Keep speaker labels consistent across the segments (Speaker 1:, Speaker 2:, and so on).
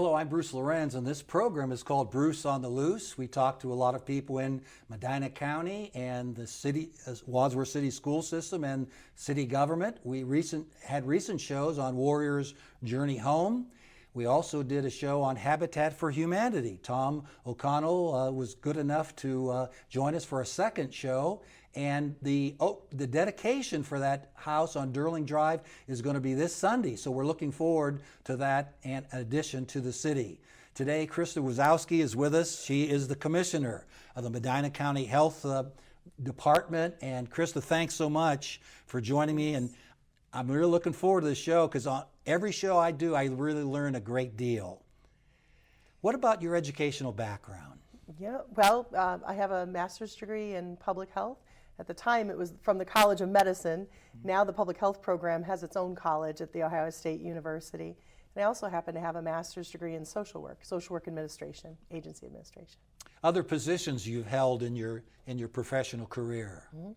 Speaker 1: Hello, I'm Bruce Lorincz, and this program is called Bruce on the Loose. We talk to a lot of people in Medina County and the Wadsworth City School System and city government. We had recent shows on Warriors' Journey Home. We also did a show on Habitat for Humanity. Tom O'Connell was good enough to join us for a second show. And the dedication for that house on Durling Drive is going to be this Sunday. So we're looking forward to that in addition to the city. Today, Krista Wasowski is with us. She is the commissioner of the Medina County Health Department. And Krista, thanks so much for joining me. And I'm really looking forward to the show because on every show I do, I really learn a great deal. What about your educational background?
Speaker 2: Yeah, well, I have a master's degree in public health. At the time, it was from the College of Medicine. Now the public health program has its own college at The Ohio State University. And I also happen to have a master's degree in social work administration, agency administration.
Speaker 1: Other positions you've held in your professional career?
Speaker 2: Mm-hmm.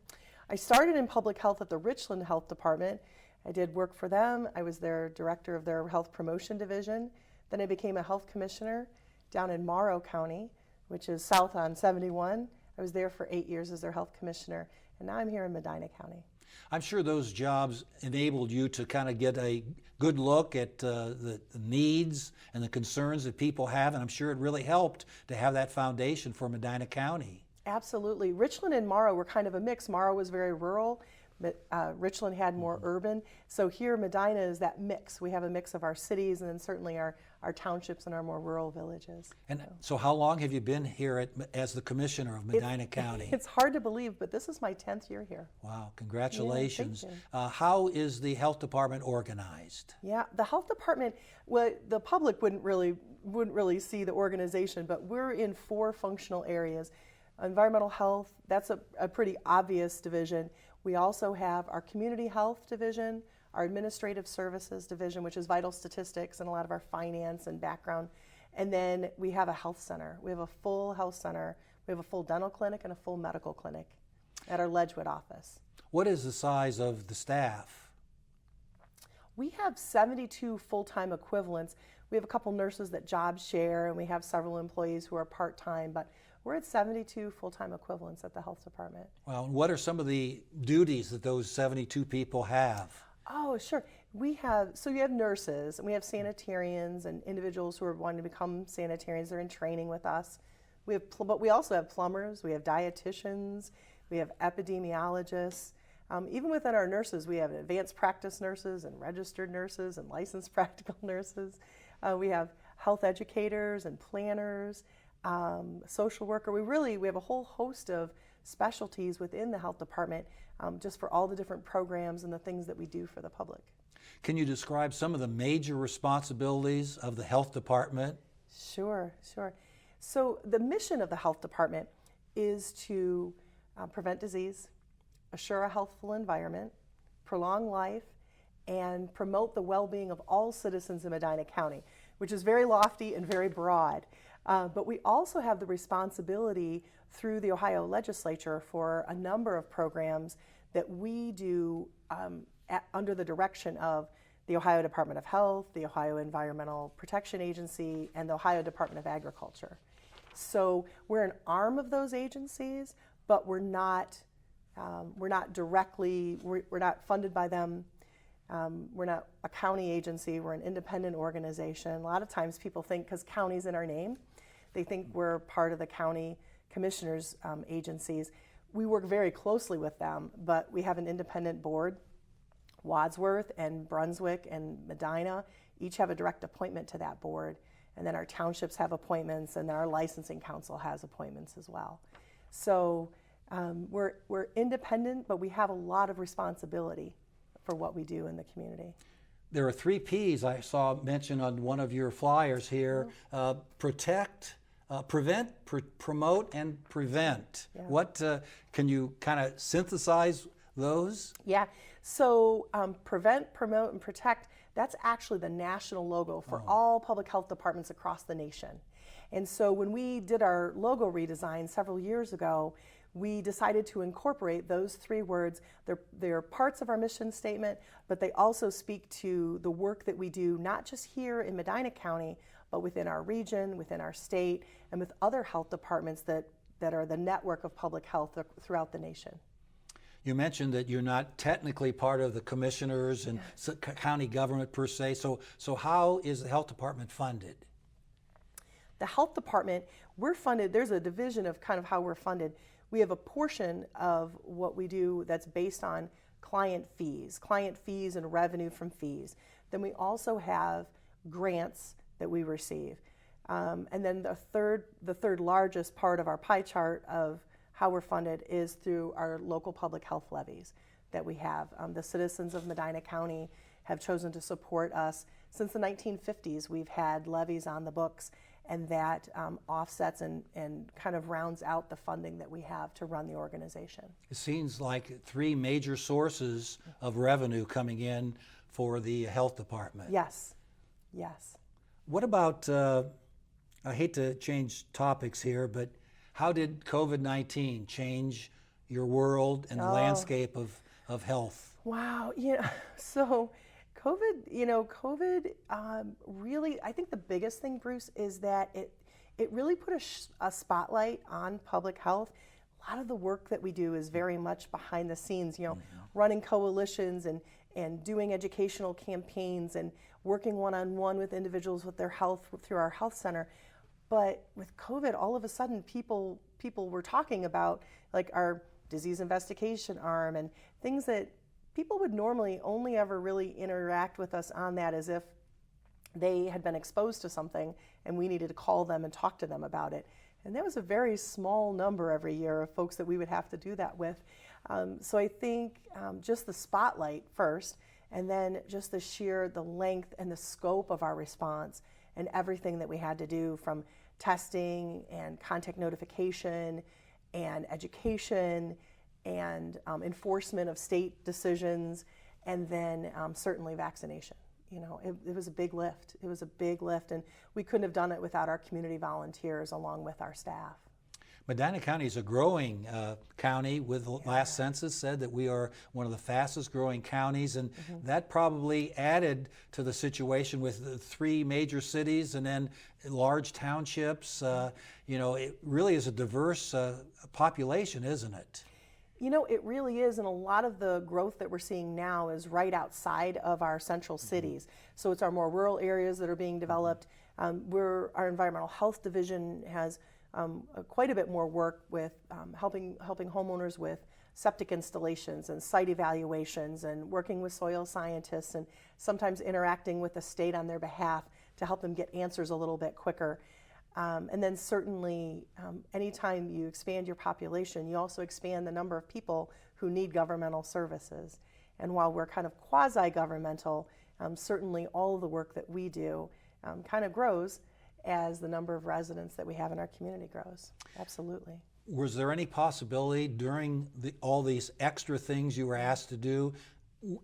Speaker 2: I started in public health at the Richland Health Department. I did work for them. I was their director of their health promotion division. Then I became a health commissioner down in Morrow County, which is south on 71. I was there for 8 years as their health commissioner, and now I'm here in Medina County.
Speaker 1: I'm sure those jobs enabled you to kind of get a good look at the needs and the concerns that people have, and I'm sure it really helped to have that foundation for Medina County.
Speaker 2: Absolutely. Richland and Morrow were kind of a mix. Morrow was very rural, but Richland had more urban. So here Medina is that mix. We have a mix of our cities and then certainly our townships and our more rural villages.
Speaker 1: And so how long have you been here as the commissioner of Medina County?
Speaker 2: It's hard to believe, but this is my 10th year here.
Speaker 1: Wow, congratulations.
Speaker 2: Yeah, thank you.
Speaker 1: How is the health department organized?
Speaker 2: Yeah, the health department, well, the public wouldn't really see the organization, but we're in 4 functional areas. Environmental health, that's a pretty obvious division. We also have our community health division, our administrative services division, which is vital statistics and a lot of our finance and background. And then we have a health center. We have a full health center. We have a full dental clinic and a full medical clinic at our Ledgewood office.
Speaker 1: What is the size of the staff?
Speaker 2: We have 72 full-time equivalents. We have a couple nurses that job share, and we have several employees who are part-time, but we're at 72 full-time equivalents at the health department.
Speaker 1: Well, what are some of the duties that those 72 people have?
Speaker 2: Oh, sure. We have nurses, and we have sanitarians and individuals who are wanting to become sanitarians. They're in training with us. But we also have plumbers, we have dietitians, we have epidemiologists. Even within our nurses, we have advanced practice nurses and registered nurses and licensed practical nurses. We have health educators and planners, social worker. We have a whole host of specialties within the health department just for all the different programs and the things that we do for the public.
Speaker 1: Can you describe some of the major responsibilities of the health department?
Speaker 2: Sure. So the mission of the health department is to prevent disease, assure a healthful environment, prolong life, and promote the well-being of all citizens in Medina County, which is very lofty and very broad. But we also have the responsibility through the Ohio legislature for a number of programs that we do under the direction of the Ohio Department of Health, the Ohio Environmental Protection Agency, and the Ohio Department of Agriculture. So we're an arm of those agencies, but we're not funded by them. We're not a county agency, we're an independent organization. A lot of times people think, because county's in our name, they think we're part of the county commissioners' agencies. We work very closely with them, but we have an independent board. Wadsworth and Brunswick and Medina each have a direct appointment to that board. And then our townships have appointments, and then our licensing council has appointments as well. So we're independent, but we have a lot of responsibility for what we do in the community.
Speaker 1: There are 3 P's I saw mentioned on one of your flyers here: protect, prevent, promote, and prevent. Yeah. What can you kind of synthesize those?
Speaker 2: Yeah. So prevent, promote, and protect. That's actually the national logo for all public health departments across the nation. And so when we did our logo redesign several years ago, we decided to incorporate those 3 words. They're parts of our mission statement, but they also speak to the work that we do, not just here in Medina County, but within our region, within our state, and with other health departments that are the network of public health throughout the nation.
Speaker 1: You mentioned that you're not technically part of the commissioners and county government per se, so how is the health department funded?
Speaker 2: The health department, we're funded, there's a division of kind of how we're funded. We have a portion of what we do that's based on client fees and revenue from fees. Then we also have grants that we receive. And then the third largest part of our pie chart of how we're funded is through our local public health levies that we have. The citizens of Medina County have chosen to support us. Since the 1950s, we've had levies on the books, and that offsets and kind of rounds out the funding that we have to run the organization. It
Speaker 1: seems like three major sources of revenue coming in for the health department.
Speaker 2: Yes, yes.
Speaker 1: What about, I hate to change topics here, but how did COVID-19 change your world and the landscape of health?
Speaker 2: Wow, so COVID really, I think the biggest thing, Bruce, is that it really put a spotlight on public health. A lot of the work that we do is very much behind the scenes, running coalitions and doing educational campaigns and working one-on-one with individuals with their health through our health center. But with COVID, all of a sudden people were talking about like our disease investigation arm and things that people would normally only ever really interact with us on that as if they had been exposed to something and we needed to call them and talk to them about it. And that was a very small number every year of folks that we would have to do that with. So I think just the spotlight first, and then just the length and the scope of our response and everything that we had to do, from testing and contact notification and education and enforcement of state decisions, and then certainly vaccination. It was a big lift. It was a big lift, and we couldn't have done it without our community volunteers along with our staff.
Speaker 1: Medina County is a growing county. With the last census said that we are one of the fastest growing counties, and that probably added to the situation with the three major cities and then large townships. It really is a diverse population, isn't it?
Speaker 2: It really is, and a lot of the growth that we're seeing now is right outside of our central cities. So it's our more rural areas that are being developed. Our environmental health division has quite a bit more work with helping homeowners with septic installations and site evaluations, and working with soil scientists, and sometimes interacting with the state on their behalf to help them get answers a little bit quicker. And then certainly, anytime you expand your population, you also expand the number of people who need governmental services. And while we're kind of quasi-governmental, certainly all of the work that we do kind of grows as the number of residents that we have in our community grows. Absolutely.
Speaker 1: Was there any possibility during all these extra things you were asked to do,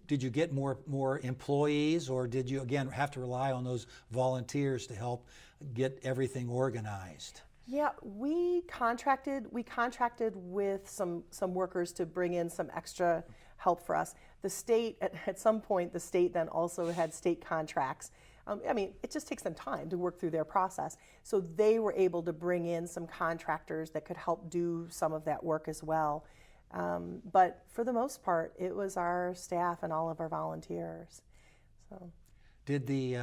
Speaker 1: did you get more employees, or did you again have to rely on those volunteers to help get everything organized?
Speaker 2: Yeah, we contracted with some workers to bring in some extra help for us. The state, at some point, the state then also had state contracts. It just takes them time to work through their process. So they were able to bring in some contractors that could help do some of that work as well. But for the most part, it was our staff and all of our volunteers. So,
Speaker 1: did the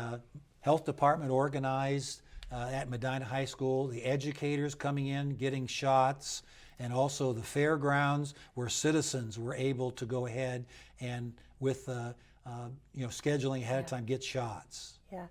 Speaker 1: health department organize at Medina High School the educators coming in, getting shots, and also the fairgrounds where citizens were able to go ahead and with scheduling ahead of time get shots?
Speaker 2: Yeah,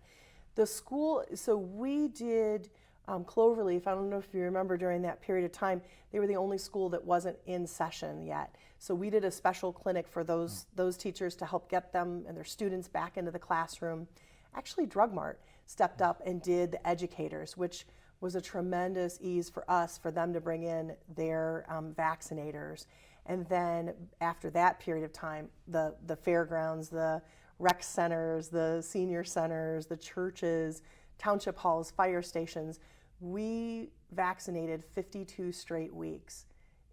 Speaker 2: the school, so we did Cloverleaf. I don't know if you remember, during that period of time, they were the only school that wasn't in session yet. So we did a special clinic for those teachers to help get them and their students back into the classroom. Actually, Drug Mart stepped up and did the educators, which was a tremendous ease for us, for them to bring in their vaccinators. And then after that period of time, the fairgrounds, the rec centers, the senior centers, the churches, township halls, fire stations, we vaccinated 52 straight weeks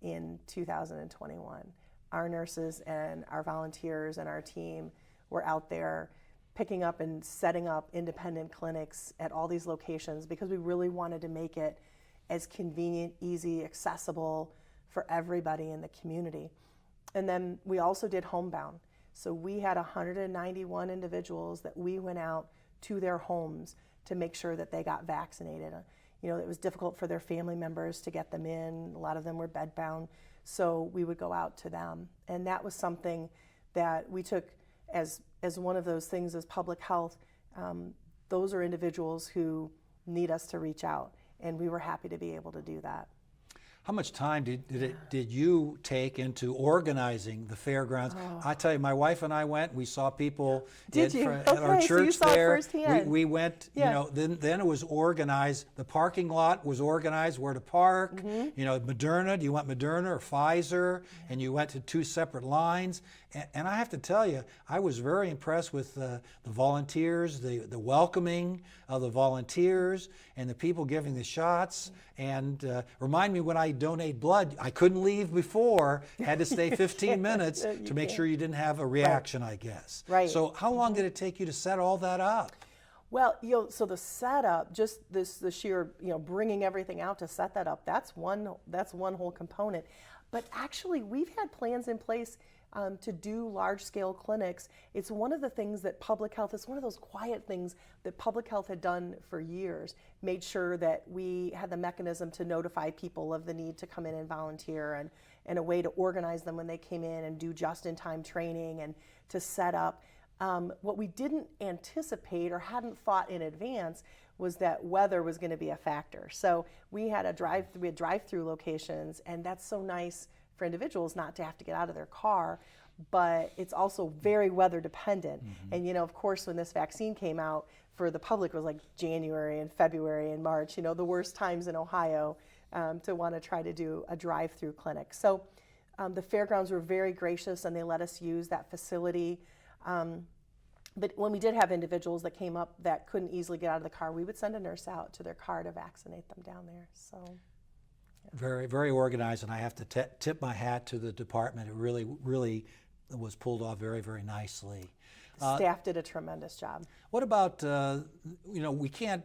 Speaker 2: in 2021. Our nurses and our volunteers and our team were out there picking up and setting up independent clinics at all these locations because we really wanted to make it as convenient, easy, accessible for everybody in the community. And then we also did homebound. So we had 191 individuals that we went out to their homes to make sure that they got vaccinated. You know, it was difficult for their family members to get them in. A lot of them were bedbound. So we would go out to them. And that was something that we took as one of those things as public health. Those are individuals who need us to reach out. And we were happy to be able to do that.
Speaker 1: How much time did you take into organizing the fairgrounds?
Speaker 2: Oh.
Speaker 1: I tell you, my wife and I went. We saw people
Speaker 2: Did you?
Speaker 1: at our
Speaker 2: Okay,
Speaker 1: church
Speaker 2: so you saw it
Speaker 1: there.
Speaker 2: firsthand.
Speaker 1: We went.
Speaker 2: Yeah.
Speaker 1: You know, then it was organized. The parking lot was organized where to park. You know, Moderna. Do you want Moderna or Pfizer? And you went to 2 separate lines. And I have to tell you, I was very impressed with the volunteers, the welcoming of the volunteers, and the people giving the shots. And remind me when I donate blood, I couldn't leave before, had to stay 15 minutes to make sure you didn't have a reaction, I guess.
Speaker 2: Right.
Speaker 1: So how long did it take you to set all that up?
Speaker 2: Well, you know, so the setup, just the sheer, you know, bringing everything out to set that up, that's one whole component. But actually, we've had plans in place to do large-scale clinics. It's one of the things that public health, it's one of those quiet things that public health had done for years, made sure that we had the mechanism to notify people of the need to come in and volunteer, and a way to organize them when they came in and do just-in-time training and to set up. What we didn't anticipate or hadn't thought in advance was that weather was going to be a factor. So we had drive-through locations, and that's so nice for individuals not to have to get out of their car, but it's also very weather dependent. And you know, of course, when this vaccine came out for the public, it was like January and February and March, you know, the worst times in Ohio to want to try to do a drive-through clinic. So the fairgrounds were very gracious and they let us use that facility. But when we did have individuals that came up that couldn't easily get out of the car, we would send a nurse out to their car to vaccinate them down there. So.
Speaker 1: Very, very organized, and I have to tip my hat to the department. It really, really was pulled off very, very nicely.
Speaker 2: Staff did a tremendous job.
Speaker 1: What about, you know, we can't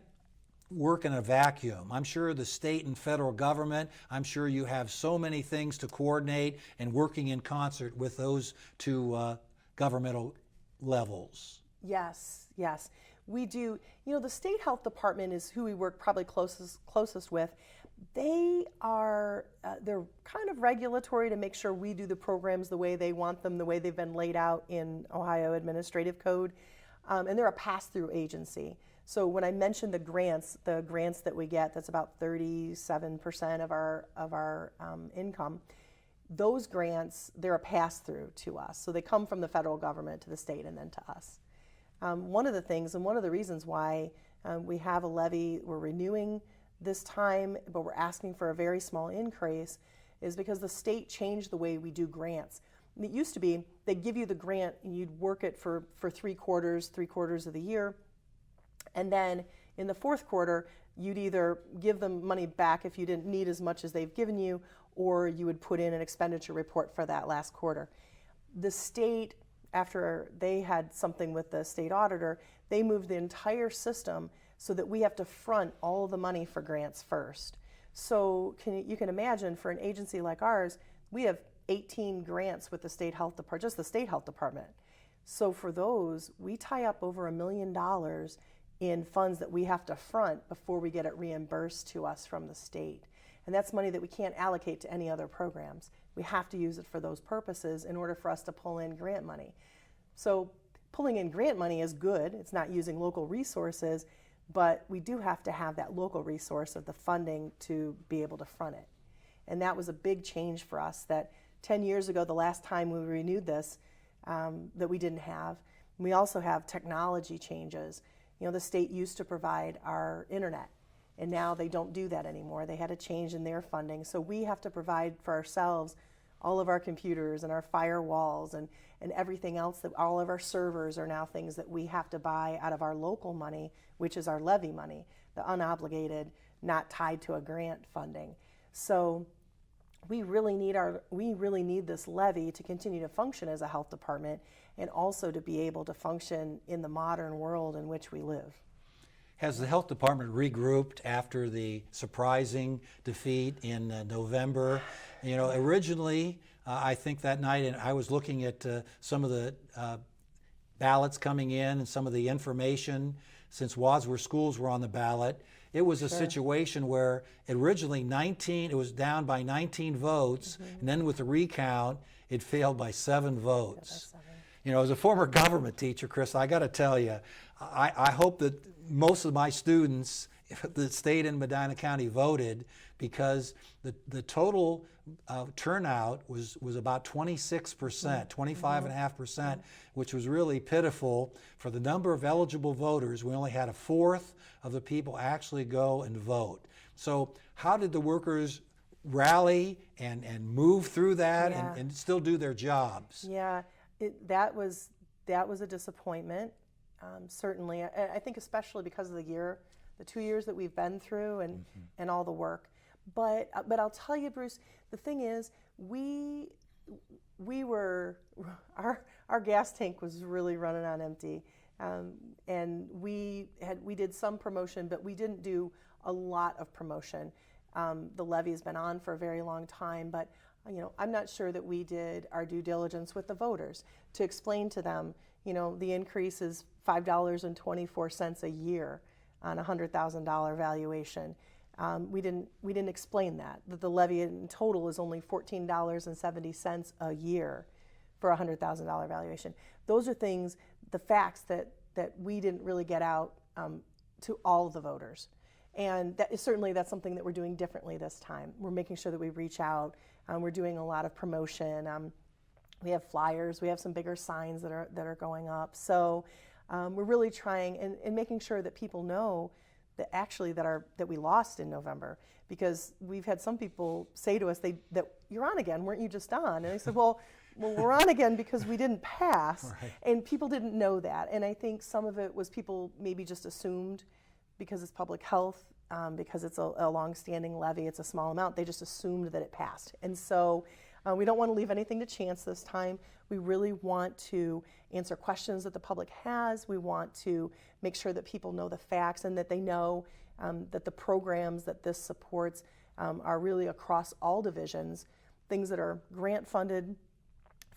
Speaker 1: work in a vacuum. I'm sure the state and federal government, I'm sure you have so many things to coordinate and working in concert with those 2 governmental levels.
Speaker 2: Yes, yes. We do. You know, the state health department is who we work probably closest with. They are, they're kind of regulatory to make sure we do the programs the way they want them, the way they've been laid out in Ohio Administrative Code. And they're a pass-through agency. So when I mentioned the grants that we get, that's about 37% of our income. Those grants, they're a pass-through to us. So they come from the federal government to the state and then to us. One of the things and one of the reasons why we have a levy, we're renewing this time, but we're asking for a very small increase, is because the state changed the way we do grants. And it used to be they'd give you the grant and you'd work it for 3 quarters of the year, and then in the 4th quarter you'd either give them money back if you didn't need as much as they've given you, or you would put in an expenditure report for that last quarter. The state, after they had something with the state auditor, they moved the entire system so that we have to front all of the money for grants first. So you can imagine for an agency like ours, we have 18 grants with the state health department, just the state health department. So for those, we tie up over $1 million in funds that we have to front before we get it reimbursed to us from the state. And that's money that we can't allocate to any other programs. We have to use it for those purposes in order for us to pull in grant money. So pulling in grant money is good. It's not using local resources, but we do have to have that local resource of the funding to be able to front it. And that was a big change for us that 10 years ago, the last time we renewed this, that we didn't have. We also have technology changes. You know, the state used to provide our internet, and now they don't do that anymore. They had a change in their funding. So we have to provide for ourselves all of our computers and our firewalls and everything else, that all of our servers are now things that we have to buy out of our local money, which is our levy money, the unobligated, not tied to a grant funding. So we really need this levy to continue to function as a health department, and also to be able to function in the modern world in which we live.
Speaker 1: Has the health department regrouped after the surprising defeat in November? You know, originally, I think that night, and I was looking at some of the ballots coming in and some of the information since Wadsworth Schools were on the ballot. It was a situation where originally it was down by 19 votes, and then with the recount, it failed by 7 votes. You know, as a former government teacher, Chris, I got to tell you, I hope that most of my students that stayed in Medina County voted, because the total turnout was about 26%, 25.5%, which was really pitiful for the number of eligible voters. We only had 1/4 of the people actually go and vote. So how did the workers rally and move through that and still do their jobs?
Speaker 2: Yeah, that was a disappointment. Certainly, I think especially because of the 2 years that we've been through and all the work. But I'll tell you, Bruce, the thing is, our gas tank was really running on empty, and we did some promotion, but we didn't do a lot of promotion. The levy has been on for a very long time, but I'm not sure that we did our due diligence with the voters to explain to them, the increase is $5.24 a year on a $100,000 valuation. We didn't explain that the levy in total is only $14.70 a year for a $100,000 valuation. Those are things, the facts that we didn't really get out to all of the voters. And that's something that we're doing differently this time. We're making sure that we reach out. We're doing a lot of promotion. We have flyers. We have some bigger signs that are going up. So we're really trying and making sure that people know that actually that we lost in November, because we've had some people say to us that you're on again, weren't you just on? And I said, well, we're on again because we didn't pass, and people didn't know that. And I think some of it was people maybe just assumed, because it's public health, because it's a long-standing levy, it's a small amount, they just assumed that it passed. And so we don't want to leave anything to chance this time. We really want to answer questions that the public has. We want to make sure that people know the facts and that they know that the programs that this supports are really across all divisions. Things that are grant funded,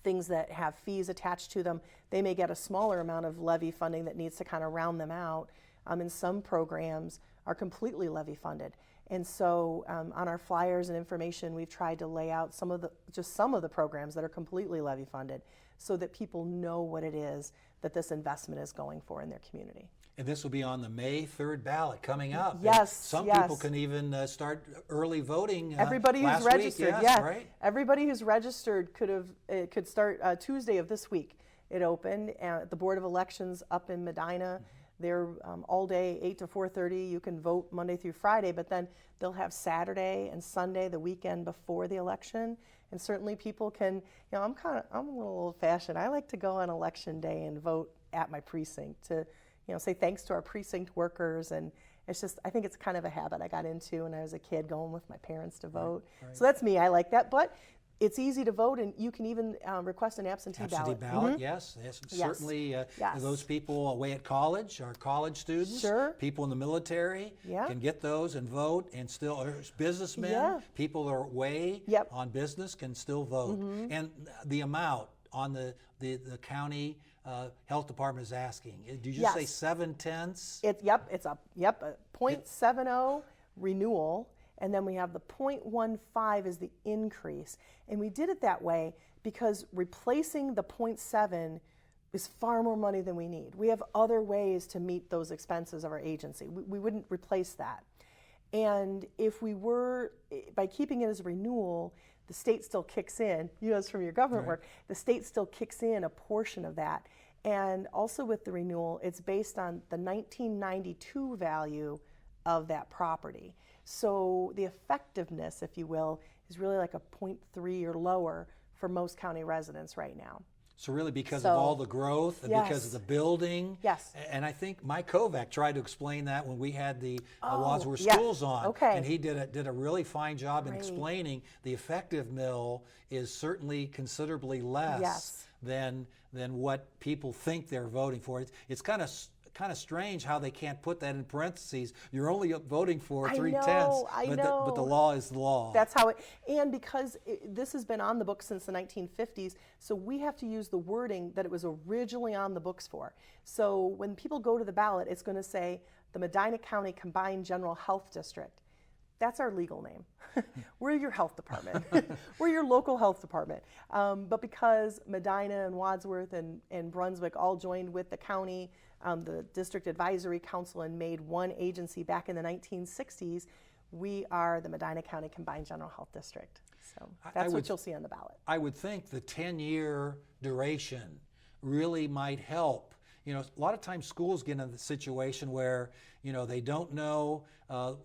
Speaker 2: things that have fees attached to them, they may get a smaller amount of levy funding that needs to kind of round them out. And some programs are completely levy funded. And so on our flyers and information, we've tried to lay out some of the programs that are completely levy funded, so that people know what it is that this investment is going for in their community.
Speaker 1: And this will be on the May 3rd ballot coming up.
Speaker 2: Yes.
Speaker 1: Some people can even start early voting.
Speaker 2: Everybody who's registered,
Speaker 1: week. Yes, right?
Speaker 2: Everybody who's registered could start Tuesday of this week. It opened at the Board of Elections up in Medina. They're all day, 8 to 4:30. You can vote Monday through Friday, but then they'll have Saturday and Sunday, the weekend before the election. And certainly people can, I'm a little old-fashioned. I like to go on election day and vote at my precinct to, say thanks to our precinct workers. And it's just, I think it's kind of a habit I got into when I was a kid, going with my parents to vote. Right. So that's me. I like that. But it's easy to vote, and you can even request an absentee ballot.
Speaker 1: Absentee ballot, yes. Certainly those people away at college, our college students, people in the military can get those and vote, and still businessmen, people that are away on business can still vote. And the amount on the county health department is asking, did you say 7/10?
Speaker 2: It's a 0.70 renewal. And then we have the 0.15 is the increase. And we did it that way because replacing the 0.7 is far more money than we need. We have other ways to meet those expenses of our agency. We wouldn't replace that. And if we were, by keeping it as a renewal, the state still kicks in, as from your government work, the state still kicks in a portion of that. And also with the renewal, it's based on the 1992 value of that property. So the effectiveness, if you will, is really like a 0.3 or lower for most county residents right now.
Speaker 1: So really because of all the growth and because of the building.
Speaker 2: Yes.
Speaker 1: And I think Mike Kovac tried to explain that when we had the Wadsworth
Speaker 2: yes.
Speaker 1: Schools on.
Speaker 2: Okay.
Speaker 1: And he did a really fine job in explaining the effective mill is certainly considerably less than what people think they're voting for. It's kind of strange how they can't put that in parentheses. You're only voting for 3/10, but the law is the law.
Speaker 2: That's how it, and because this has been on the books since the 1950s, so we have to use the wording that it was originally on the books for. So when people go to the ballot, it's going to say the Medina County Combined General Health District. That's our legal name. We're your health department. We're your local health department. But because Medina and Wadsworth and Brunswick all joined with the county, the District Advisory Council, and made one agency back in the 1960s, we are the Medina County Combined General Health District. So that's what you'll see on the ballot.
Speaker 1: I would think the 10-year duration really might help. You know, a lot of times schools get in the situation where, you know, they don't know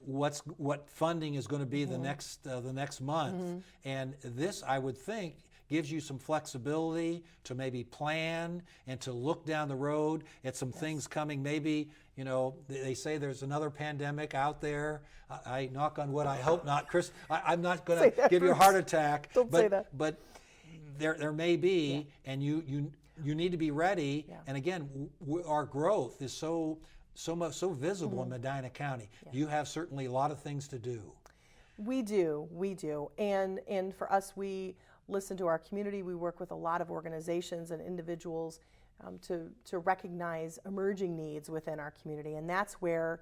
Speaker 1: what funding is going to be the next month, and this, I would think, gives you some flexibility to maybe plan and to look down the road at some things coming. Maybe, you know, they say there's another pandemic out there. I knock on wood, I hope not. Chris, I'm not going to give you a heart attack.
Speaker 2: Don't say that.
Speaker 1: But there may be, and you need to be ready. And again, our growth is so visible in Medina County. You have certainly a lot of things to do.
Speaker 2: We do. And for us, we listen to our community. We work with a lot of organizations and individuals to recognize emerging needs within our community, and that's where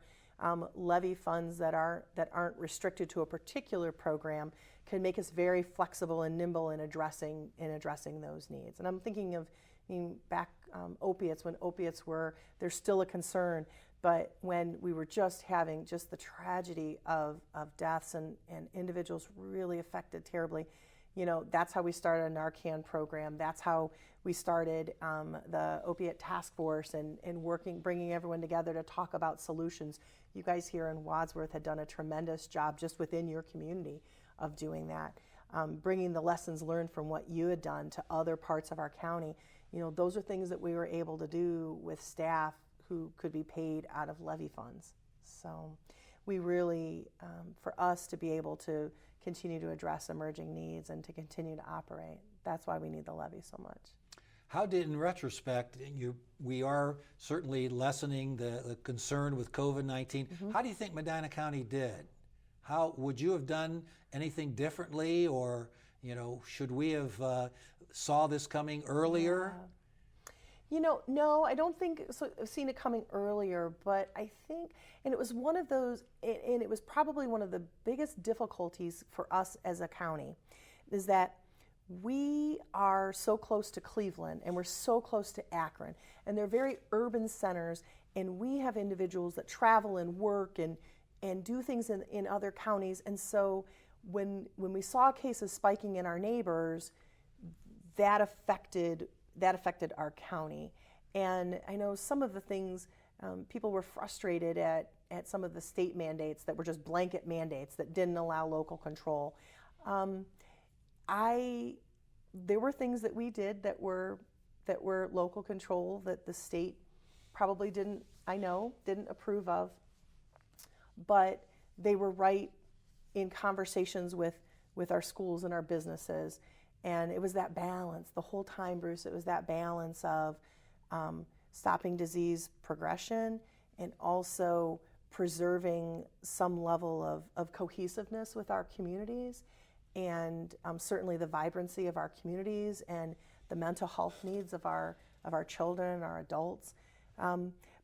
Speaker 2: levy funds that aren't restricted to a particular program can make us very flexible and nimble in addressing those needs. And I'm thinking of back opiates, when opiates they're still a concern, but when we were just having the tragedy of deaths and individuals really affected terribly. You know, that's how we started a Narcan program. That's how we started the opiate task force and bringing everyone together to talk about solutions. You guys here in Wadsworth had done a tremendous job just within your community of doing that, bringing the lessons learned from what you had done to other parts of our county. You know, those are things that we were able to do with staff who could be paid out of levy funds. So we really, for us to be able to continue to address emerging needs and to continue to operate, that's why we need the levy so much.
Speaker 1: How did, in retrospect, we are certainly lessening the concern with COVID-19. How do you think Medina County did? How would you have done anything differently, or, you know, should we have saw this coming earlier?
Speaker 2: You know, no, I don't think so. I've seen it coming earlier, but I think, and it was one of those, and it was probably one of the biggest difficulties for us as a county, is that we are so close to Cleveland and we're so close to Akron, and they're very urban centers, and we have individuals that travel and work and do things in other counties. And so when we saw cases spiking in our neighbors, that affected our county. And I know some of the things, people were frustrated at some of the state mandates that were just blanket mandates that didn't allow local control. There were things that we did that were local control that the state probably didn't approve of, but they were right in conversations with our schools and our businesses. And it was that balance the whole time, Bruce. It was that balance of stopping disease progression and also preserving some level of cohesiveness with our communities, and certainly the vibrancy of our communities and the mental health needs of our children, our adults.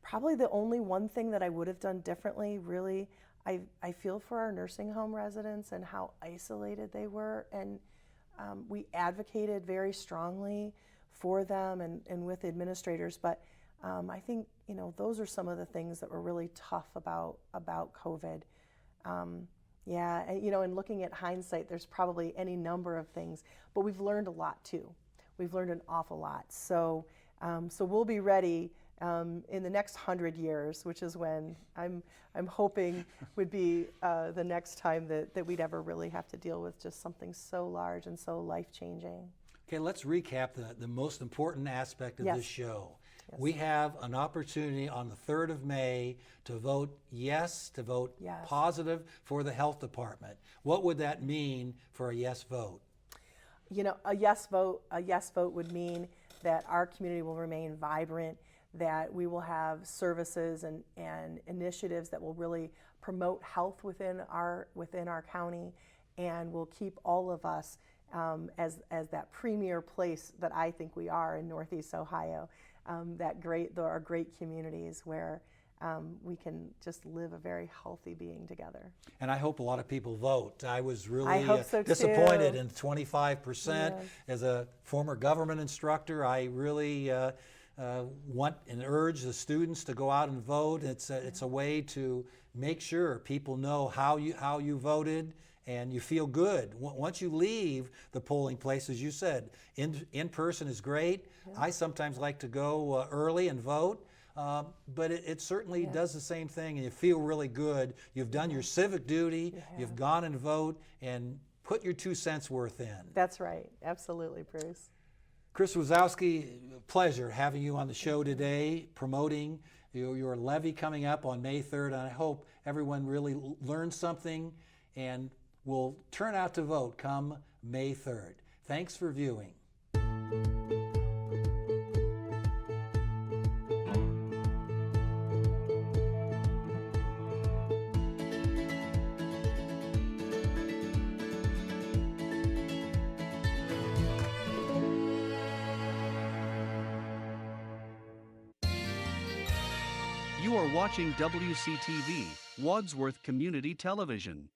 Speaker 2: Probably the only one thing that I would have done differently, really, I feel for our nursing home residents and how isolated they were, and we advocated very strongly for them and with administrators, but I think, you know, those are some of the things that were really tough about COVID. Yeah, and, you know, and looking at hindsight, there's probably any number of things, but we've learned a lot too. We've learned an awful lot. So we'll be ready in the next 100 years, which is when I'm hoping would be the next time that we'd ever really have to deal with just something so large and so life-changing.
Speaker 1: Okay, let's recap the most important aspect of
Speaker 2: Yes.
Speaker 1: this show.
Speaker 2: Yes.
Speaker 1: We have an opportunity on the 3rd of May to vote yes, to vote
Speaker 2: Yes.
Speaker 1: positive for the health department. What would that mean for a yes vote?
Speaker 2: You know, a yes vote would mean that our community will remain vibrant, that we will have services and initiatives that will really promote health within our county, and will keep all of us as that premier place that I think we are in Northeast Ohio, there are great communities where we can just live a very healthy being together.
Speaker 1: And I hope a lot of people vote. I was really
Speaker 2: I hope so,
Speaker 1: disappointed
Speaker 2: too.
Speaker 1: in 25%.
Speaker 2: Yes.
Speaker 1: As a former government instructor, I really want and urge the students to go out and vote. It's a way to make sure people know how you voted, and you feel good. Once you leave the polling place, as you said, in person is great.
Speaker 2: Yeah.
Speaker 1: I sometimes like to go early and vote. But it certainly does the same thing, and you feel really good. You've done your civic duty, you've gone and vote, and put your 2 cents worth in.
Speaker 2: That's right. Absolutely, Bruce.
Speaker 1: Krista Wasowski, pleasure having you on the show today, promoting your levy coming up on May 3rd, and I hope everyone really learns something and will turn out to vote come May 3rd. Thanks for viewing.
Speaker 3: You are watching WCTV, Wadsworth Community Television.